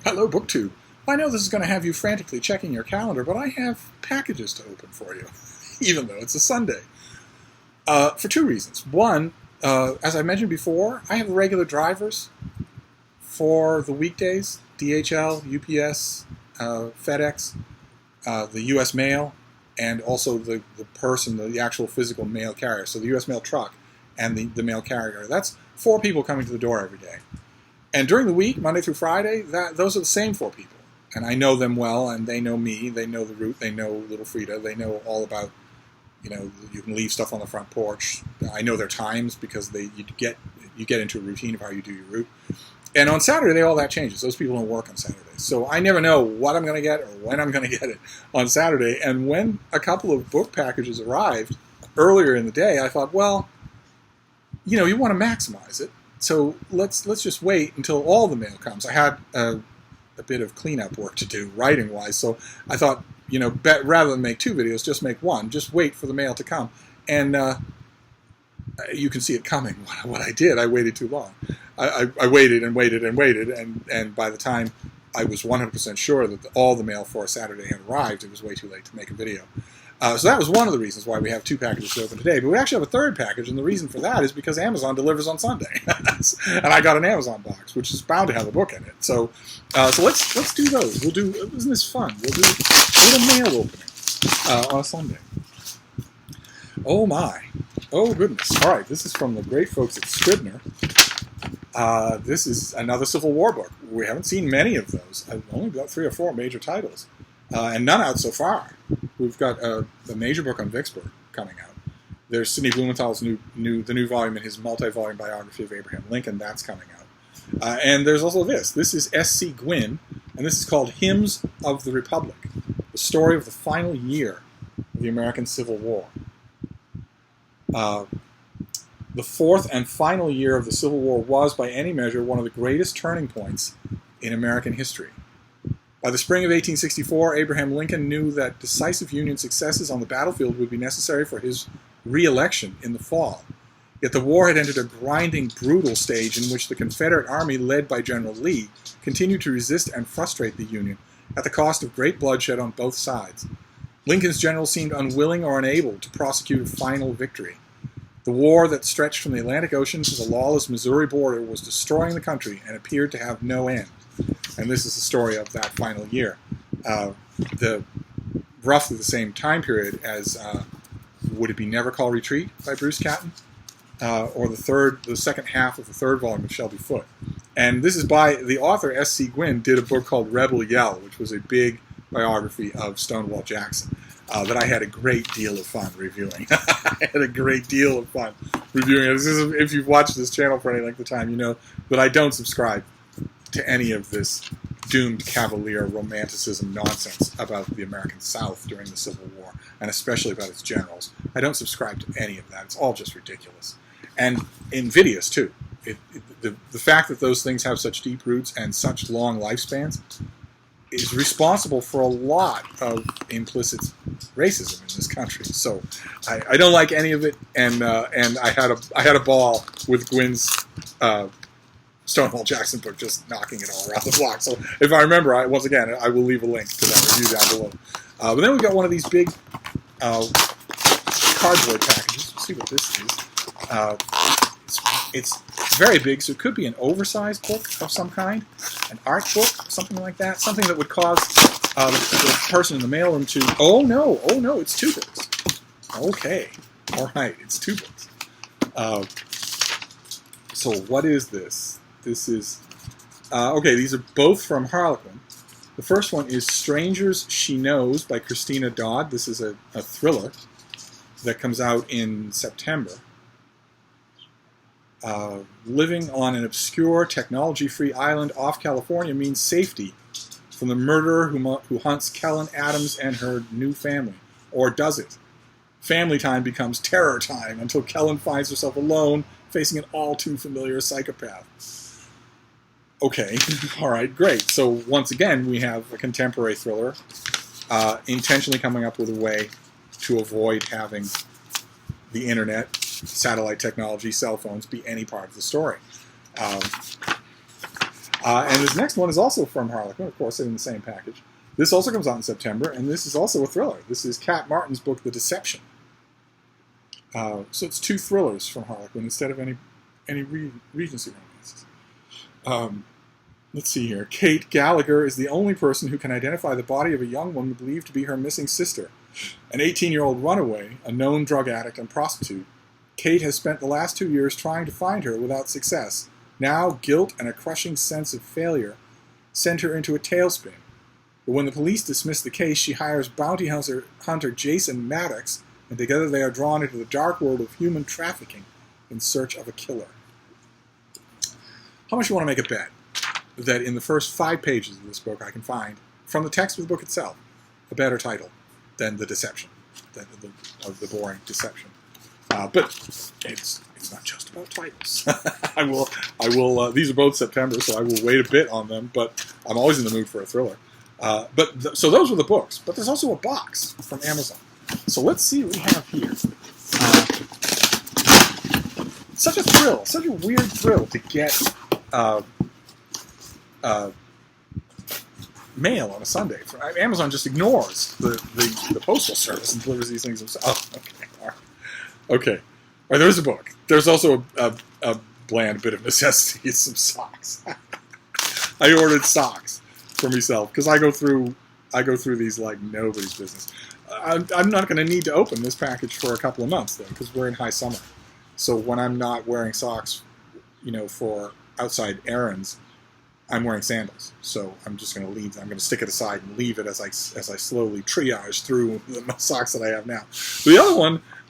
Hello, BookTube. I know this is going to have you frantically checking your calendar, but I have packages to open for you, even though it's a Sunday. For two reasons. One, as I mentioned before, I have regular drivers for the weekdays, DHL, UPS, FedEx, the U.S. Mail, and also the person, the actual physical mail carrier. So the U.S. Mail truck and the mail carrier. That's 4 people coming to the door every day. And during the week, Monday through Friday, those are the same 4 people. And I know them well, and they know me. They know the route. They know Little Frida. They know all about, you can leave stuff on the front porch. I know their times because you get into a routine of how you do your route. And on Saturday, all that changes. Those people don't work on Saturdays. So I never know what I'm going to get or when I'm going to get it on Saturday. And when a couple of book packages arrived earlier in the day, I thought, well, you want to maximize it. So let's just wait until all the mail comes. I had a bit of cleanup work to do, writing-wise, so I thought, rather than make 2 videos, just make 1. Just wait for the mail to come. And you can see it coming. What I did, I waited too long. I waited and waited and waited, and by the time I was 100% sure that all the mail for Saturday had arrived, it was way too late to make a video. So that was one of the reasons why we have 2 packages to open today. But we actually have a 3rd package, and the reason for that is because Amazon delivers on Sunday. And I got an Amazon box, which is bound to have a book in it. So let's do those. Isn't this fun? We'll do a little mail opening on a Sunday. Oh my. Oh goodness. All right, this is from the great folks at Scribner. This is another Civil War book. We haven't seen many of those. I've only got 3 or 4 major titles. And none out so far. We've got a major book on Vicksburg coming out. There's Sidney Blumenthal's the new volume in his multi-volume biography of Abraham Lincoln. That's coming out. And there's also this. This is S.C. Gwynne, and this is called Hymns of the Republic, the story of the final year of the American Civil War. The 4th and final year of the Civil War was, by any measure, one of the greatest turning points in American history. By the spring of 1864, Abraham Lincoln knew that decisive Union successes on the battlefield would be necessary for his re-election in the fall. Yet the war had entered a grinding, brutal stage in which the Confederate Army, led by General Lee, continued to resist and frustrate the Union at the cost of great bloodshed on both sides. Lincoln's generals seemed unwilling or unable to prosecute a final victory. The war that stretched from the Atlantic Ocean to the lawless Missouri border was destroying the country and appeared to have no end. And this is the story of that final year. Roughly the same time period as Would It Be Never Call Retreat by Bruce Catton, or the second half of the 3rd volume of Shelby Foote. And this is by the author S.C. Gwynne, did a book called Rebel Yell, which was a big biography of Stonewall Jackson that I had a great deal of fun reviewing. I had a great deal of fun reviewing it. If you've watched this channel for any length of time, you know that I don't subscribe to any of this doomed cavalier romanticism nonsense about the American South during the Civil War, and especially about its generals. I don't subscribe to any of that. It's all just ridiculous. And invidious, too. The fact that those things have such deep roots and such long lifespans is responsible for a lot of implicit racism in this country. So I don't like any of it, and I had a ball with Gwynne's Stonewall Jackson book, just knocking it all around the block. So if I remember, I will leave a link to that review down below. But then we've got one of these big cardboard packages. Let's see what this is. It's very big, so it could be an oversized book of some kind, an art book, something like that, something that would cause the person in the mailroom to, oh no, it's 2 books. Okay, all right, it's 2 books. So what is this? This is, okay, these are both from Harlequin. The first one is Strangers She Knows by Christina Dodd. This is a thriller that comes out in September. Living on an obscure, technology-free island off California means safety from the murderer who hunts Kellen Adams and her new family. Or does it? Family time becomes terror time until Kellen finds herself alone, facing an all-too-familiar psychopath. Okay, all right, great. So once again, we have a contemporary thriller intentionally coming up with a way to avoid having the internet, satellite technology, cell phones be any part of the story. And this next one is also from Harlequin, of course, in the same package. This also comes out in September, and this is also a thriller. This is Kat Martin's book, The Deception. So it's 2 thrillers from Harlequin instead of any Regency romances. Let's see here. Kate Gallagher is the only person who can identify the body of a young woman believed to be her missing sister, an 18-year-old runaway, a known drug addict and prostitute. Kate has spent the last 2 years trying to find her without success. Now, guilt and a crushing sense of failure send her into a tailspin. But when the police dismiss the case, she hires bounty hunter Jason Maddox, and together they are drawn into the dark world of human trafficking in search of a killer. How much do you want to make a bet that in the first 5 pages of this book I can find, from the text of the book itself, a better title than The Deception, of the boring Deception? But it's not just about titles. I will. These are both September, so I will wait a bit on them. But I'm always in the mood for a thriller. So those were the books. But there's also a box from Amazon. So let's see what we have here. Such a thrill, such a weird thrill to get mail on a Sunday. Amazon just ignores the postal service and delivers these things themselves. Oh, okay. All right. Okay. All right, there's a book. There's also a bland bit of necessity. It's some socks. I ordered socks for myself because I go through these like nobody's business. I'm not going to need to open this package for a couple of months though, because we're in high summer. So when I'm not wearing socks, for outside errands, I'm wearing sandals. So I'm just going to leave. I'm going to stick it aside and leave it as I slowly triage through the socks that I have now.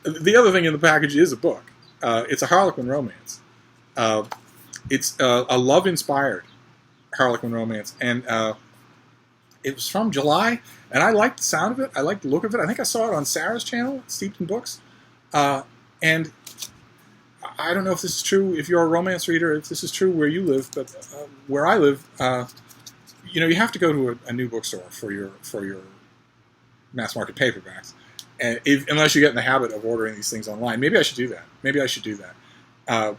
The other thing in the package is a book. It's a Harlequin romance. It's a love-inspired Harlequin romance, and it was from July, and I liked the sound of it. I liked the look of it. I think I saw it on Sarah's channel, Steeped in Books, and I don't know if this is true, if you're a romance reader, if this is true where you live, but where I live, you have to go to a new bookstore for your mass market paperbacks. And unless you get in the habit of ordering these things online. Maybe I should do that.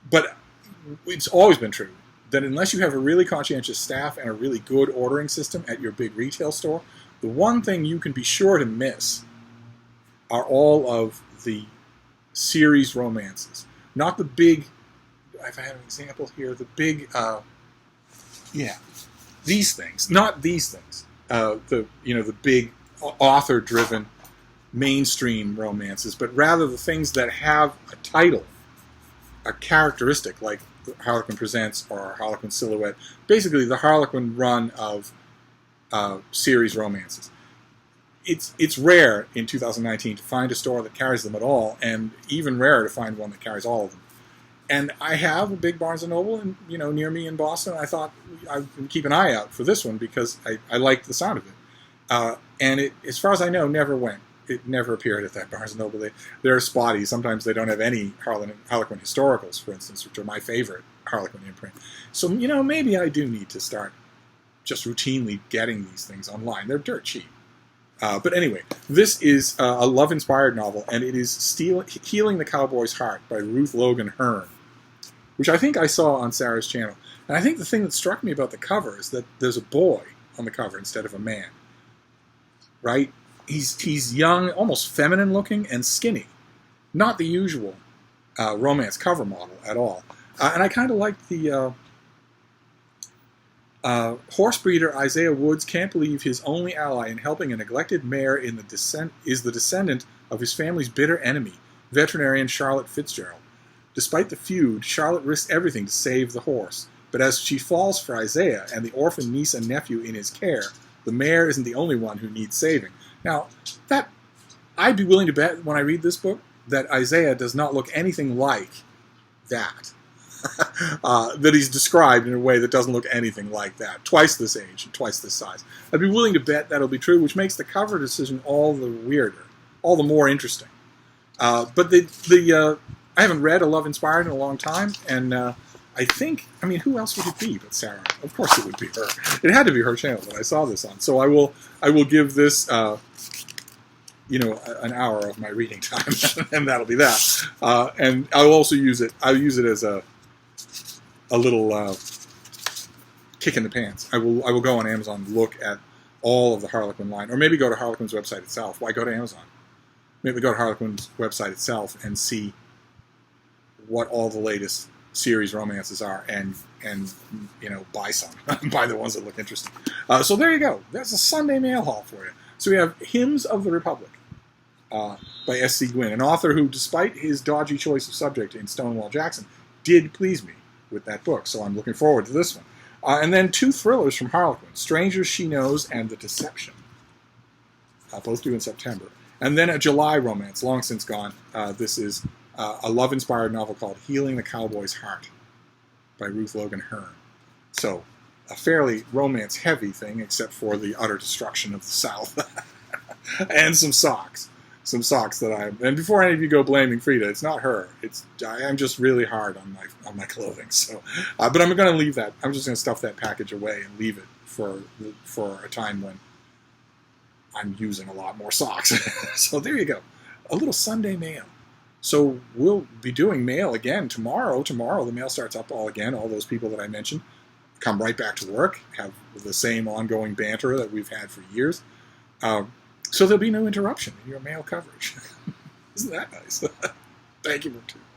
But it's always been true that unless you have a really conscientious staff and a really good ordering system at your big retail store, the one thing you can be sure to miss are all of the series romances. Not the big, I've had an example here, the big, these things. Not these things. The big author-driven mainstream romances, but rather the things that have a title, a characteristic, like Harlequin Presents or Harlequin Silhouette. Basically, the Harlequin run of series romances. It's rare in 2019 to find a store that carries them at all, and even rarer to find one that carries all of them. And I have a big Barnes & Noble near me in Boston. I thought I would keep an eye out for this one because I liked the sound of it. And it, as far as I know, never went. It never appeared at that Barnes & Noble. They're spotty. Sometimes they don't have any Harlequin historicals, for instance, which are my favorite Harlequin imprint. So, maybe I do need to start just routinely getting these things online. They're dirt cheap. But anyway, this is a love-inspired novel, and it is Healing the Cowboy's Heart by Ruth Logan Hearn, which I think I saw on Sarah's channel. And I think the thing that struck me about the cover is that there's a boy on the cover instead of a man. Right? He's young, almost feminine looking, and skinny. Not the usual romance cover model at all. And I kind of like the horse breeder Isaiah Woods can't believe his only ally in helping a neglected mare is the descendant of his family's bitter enemy, veterinarian Charlotte Fitzgerald. Despite the feud, Charlotte risks everything to save the horse. But as she falls for Isaiah and the orphan niece and nephew in his care, the mare isn't the only one who needs saving. Now, I'd be willing to bet when I read this book that Isaiah does not look anything like that. That he's described in a way that doesn't look anything like that. Twice this age and twice this size. I'd be willing to bet that'll be true, which makes the cover decision all the weirder, all the more interesting. But I haven't read a love inspired in a long time, and I think, who else would it be but Sarah? Of course it would be her. It had to be her channel that I saw this on. So I will give this, an hour of my reading time, and that'll be that. And I'll also use it. I'll use it as a little kick in the pants. I will go on Amazon and look at all of the Harlequin line, or maybe go to Harlequin's website itself. Why go to Amazon? Maybe go to Harlequin's website itself and see what all the latest series romances are, and buy some. Buy the ones that look interesting. So there you go. That's a Sunday mail haul for you. So we have Hymns of the Republic by S.C. Gwynn, an author who, despite his dodgy choice of subject in Stonewall Jackson, did please me with that book. So I'm looking forward to this one. And then 2 thrillers from Harlequin, Strangers She Knows and The Deception, both due in September. And then a July romance, long since gone. This is a love-inspired novel called Healing the Cowboy's Heart by Ruth Logan Hearn. So a fairly romance-heavy thing, except for the utter destruction of the South. And some socks. Some socks that and before any of you go blaming Frida, it's not her. I'm just really hard on my clothing. So, but I'm going to leave that. I'm just going to stuff that package away and leave it for a time when I'm using a lot more socks. So there you go, a little Sunday mail. So we'll be doing mail again tomorrow. Tomorrow the mail starts up all again. All those people that I mentioned come right back to work, have the same ongoing banter that we've had for years. So there'll be no interruption in your mail coverage. Isn't that nice? Thank you for tuning in.